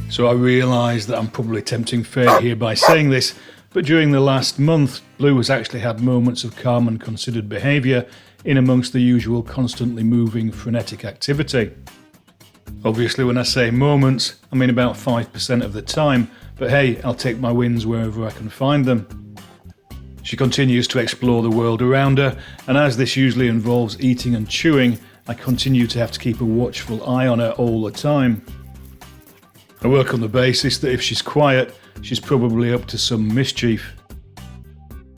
So I realise that I'm probably tempting fate here by saying this, but during the last month, Blue has actually had moments of calm and considered behaviour in amongst the usual constantly moving frenetic activity. Obviously when I say moments, I mean about 5% of the time, but hey, I'll take my wins wherever I can find them. She continues to explore the world around her, and as this usually involves eating and chewing, I continue to have to keep a watchful eye on her all the time. I work on the basis that if she's quiet, she's probably up to some mischief.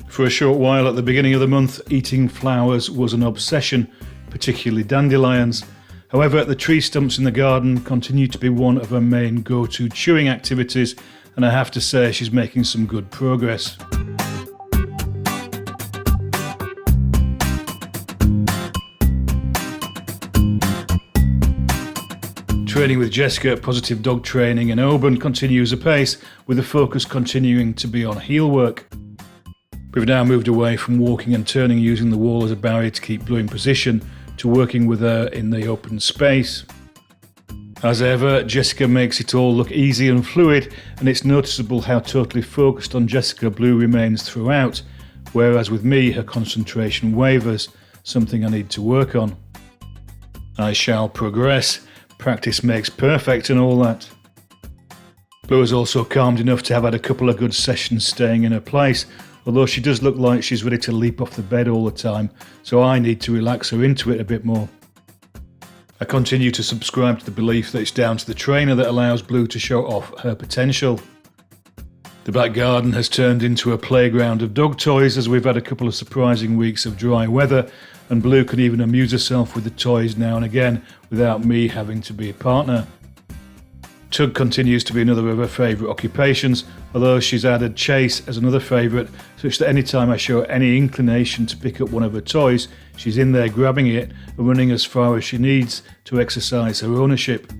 For a short while at the beginning of the month, eating flowers was an obsession, particularly dandelions. However, the tree stumps in the garden continue to be one of her main go-to chewing activities, and I have to say she's making some good progress. Training with Jessica at Pawsitive Dog Training in Oban continues apace, with the focus continuing to be on heel work. We've now moved away from walking and turning using the wall as a barrier to keep Blue in position, to working with her in the open space. As ever, Jessica makes it all look easy and fluid, and it's noticeable how totally focused on Jessica Blue remains throughout, whereas with me her concentration wavers, something I need to work on. I shall progress. Practice makes perfect and all that. Blue is also calmed enough to have had a couple of good sessions staying in her place, although she does look like she's ready to leap off the bed all the time, so I need to relax her into it a bit more. I continue to subscribe to the belief that it's down to the trainer that allows Blue to show off her potential. The back garden has turned into a playground of dog toys as we've had a couple of surprising weeks of dry weather, and Blue can even amuse herself with the toys now and again without me having to be a partner. Tug continues to be another of her favourite occupations, although she's added chase as another favourite, such that any time I show any inclination to pick up one of her toys, she's in there grabbing it and running as far as she needs to exercise her ownership.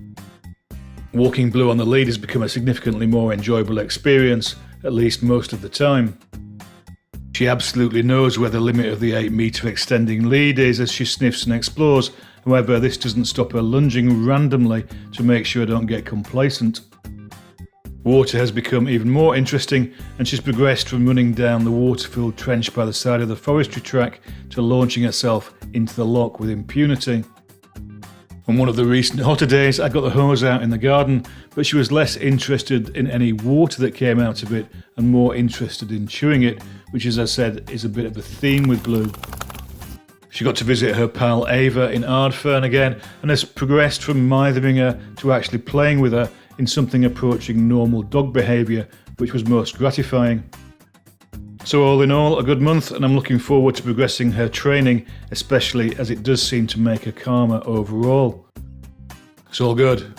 Walking Blue on the lead has become a significantly more enjoyable experience, at least most of the time. She absolutely knows where the limit of the 8-metre extending lead is as she sniffs and explores. However, this doesn't stop her lunging randomly to make sure I don't get complacent. Water has become even more interesting, and she's progressed from running down the water-filled trench by the side of the forestry track to launching herself into the loch with impunity. On one of the recent hotter days, I got the hose out in the garden, but she was less interested in any water that came out of it and more interested in chewing it, which, as I said, is a bit of a theme with Blue. She got to visit her pal Ava in Ardfern again and has progressed from mithering her to actually playing with her in something approaching normal dog behaviour, which was most gratifying. So all in all, a good month, and I'm looking forward to progressing her training, especially as it does seem to make her calmer overall. It's all good.